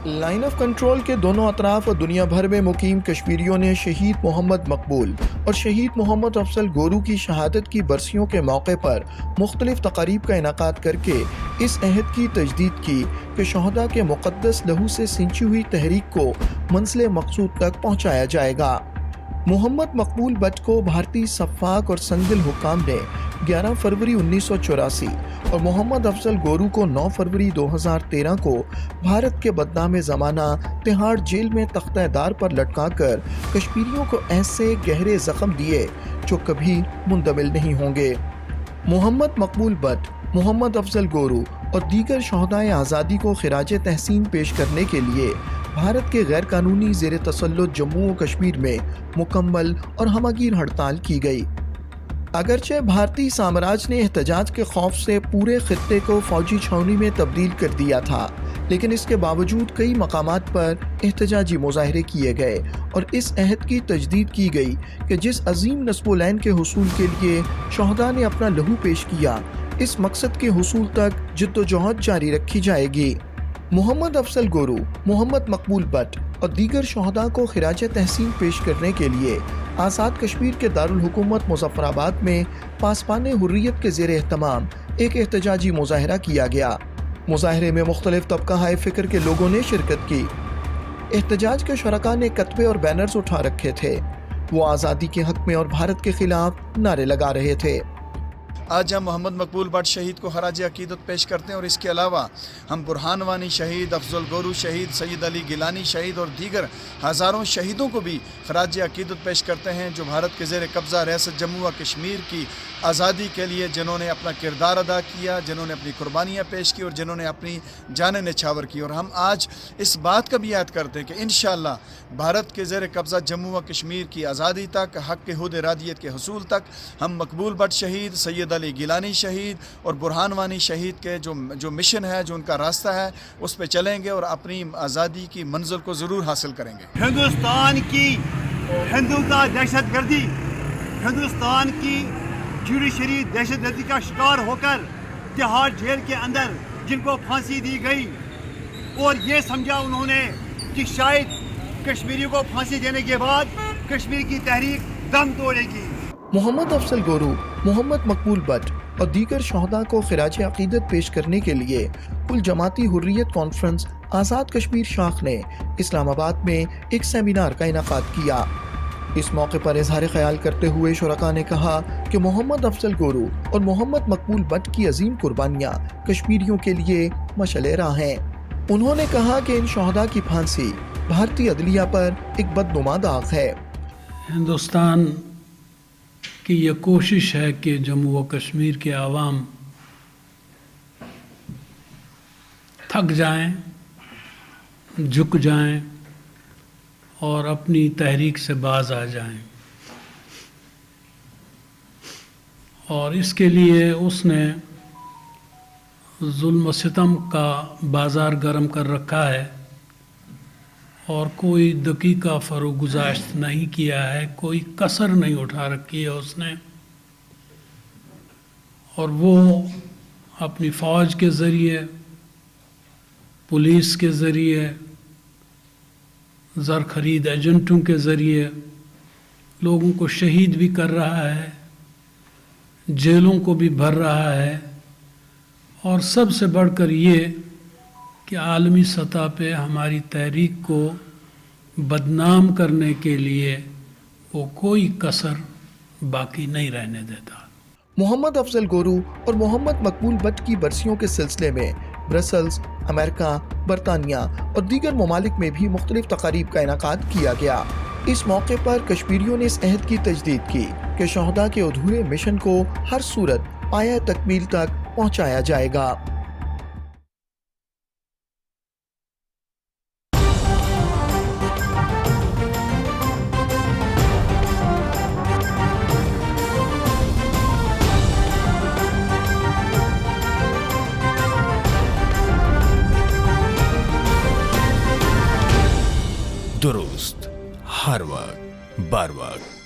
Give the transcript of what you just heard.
Line of control के दोनों अतराफ और दुनिया भर में मुकीम कश्मीरियों ने शहीद मोहम्मद मकबूल और शहीद मोहम्मद अफजल गोरू की शहादत की बरसियों के मौके पर मुख्तलिफ तकारीब का इनकाद करके इस अहद की तजदीद की कि शहदा के मुक़द्दस लहू से सिंची हुई तहरीक को मंजिल मकसूद तक पहुँचाया जाएगा। मोहम्मद मकबूल बट को भारतीय सफ़ाक और संगदिल हुक्काम ने 11 फरवरी 1984 और मोहम्मद अफजल गोरू को 9 फरवरी 2013 को भारत के बदनाम ज़माना तिहाड़ जेल में तख्तेदार पर लटकाकर कश्मीरियों को ऐसे गहरे ज़ख्म दिए जो कभी मुंदमिल नहीं होंगे। मोहम्मद मकबूल बट, मोहम्मद अफजल गोरू और दीगर शहदाए आज़ादी को खिराज तहसीन पेश करने के लिए भारत के गैर कानूनी ज़ेर तसल्लुत जम्मू व कश्मीर में मुकम्मल और हमगीर हड़ताल की गई। अगरचे भारतीय साम्राज्य ने एहतजाज के खौफ से पूरे खित्ते को फौजी छावनी में तब्दील कर दिया था, लेकिन इसके बावजूद कई मकामात पर एहतजाजी मुजाहरे किए गए और इस अहद की तजदीद की गई कि जिस अजीम नस्बुलैन के हुसूल के लिए शहदा ने अपना लहू पेश किया, इस मकसद के हुसूल तक जिद्दोजहद जारी रखी जाएगी। मोहम्मद अफजल गोरू, मोहम्मद मकबूल बट और दीगर शहदा को खिराज तहसीन पेश करने के लिए आज़ाद कश्मीर के दारुल हुकूमत मुज़फ़्फ़राबाद में पासबान हुर्रियत के ज़ेर एहतमाम एक एहतजाजी मुज़ाहरा किया गया। मुज़ाहरे में मुख्तलिफ तबका हाय फ़िक्र के लोगों ने शिरकत की। एहतजाज के शरका ने कतबे और बैनर्स उठा रखे थे। वो आज़ादी के हक़ में और भारत के ख़िलाफ़ नारे लगा रहे थे। आज हम मोहम्मद मकबूल बट शहीद को खराज अकीदत पेश करते हैं और इसके अलावा हम बुरहान वानी शहीद, अफजल गोरू शहीद, सैयद अली गिलानी शहीद और दीगर हज़ारों शहीदों को भी खराज अकीदत पेश करते हैं जो भारत के ज़ेर कब्ज़ा रियासत जम्मू व कश्मीर की आज़ादी के लिए जिन्होंने अपना किरदार अदा किया, जिन्होंने अपनी कुर्बानियाँ पेश की और जिन्होंने अपनी जानें निछावर की। और हम आज इस बात का भी याद करते हैं कि इंशाअल्लाह भारत के ज़ेर कब्ज़ा जम्मू व कश्मीर की आज़ादी तक, हक़ के हुद इरादियत के हसूल तक हम मकबूल बट शहीद, सैयद अली गिलानी शहीद और बुरहान वानी शहीद के जो मिशन है, जो उनका रास्ता है, उस पर चलेंगे और अपनी आज़ादी की मंजिल को ज़रूर हासिल करेंगे। हिंदुस्तान की हिंदू का दहशत गर्दी, हिंदुस्तान की जुडिशरी दहशत गर्दी का शिकार होकर तिहाड़ जेल के अंदर जिनको फांसी दी गई और ये समझा उन्होंने कि शायद कश्मीरियों को फांसी देने के बाद कश्मीर की तहरीक दम तोड़ेगी। मोहम्मद अफजल गोरू, मोहम्मद मकबूल बट और दीगर शहदा को खिराज अकीदत पेश करने के लिए कुल जमाती हुर्रियत कॉन्फ्रेंस आज़ाद कश्मीर शाख ने इस्लामाबाद में एक सेमिनार का इनकाद किया। इस मौके पर इजहार ख्याल करते हुए शुरका ने कहा कि मोहम्मद अफजल गोरू और मोहम्मद मकबूल बट की अजीम कुर्बानियाँ कश्मीरियों के लिए मशअले राह हैं। उन्होंने कहा कि इन शहदा की फांसी भारतीय अदलिया पर एक बदनुमा दाग है। हिंदुस्तान की यह कोशिश है कि जम्मू व कश्मीर के आवाम थक जाएं, झुक जाएं और अपनी तहरीक से बाज आ जाएं, और इसके लिए उसने जुल्म सितम का बाज़ार गर्म कर रखा है और कोई दकीका फरोगुज़ाश्त नहीं किया है, कोई कसर नहीं उठा रखी है उसने। और वो अपनी फ़ौज के ज़रिए, पुलिस के ज़रिए, ज़र ख़रीद एजेंटों के ज़रिए लोगों को शहीद भी कर रहा है, जेलों को भी भर रहा है, और सबसे बढ़कर ये कि आलमी सतह पे हमारी तहरीक को बदनाम करने के लिए वो कोई कसर बाकी नहीं रहने देता। मोहम्मद अफजल गोरू और मोहम्मद मकबूल बट की बरसियों के सिलसिले में ब्रसल्स, अमेरिका, बरतानिया और दीगर ममालिक में भी मुख्तलिफ तकारीब का इनकाद किया गया। इस मौके पर कश्मीरियों ने इस अहद की तजदीद की कि शहदा के अधूरे मिशन को हर सूरत पाया तकमील तक पहुँचाया जाएगा। दुरुस्त हर वक्त, बार वक्त।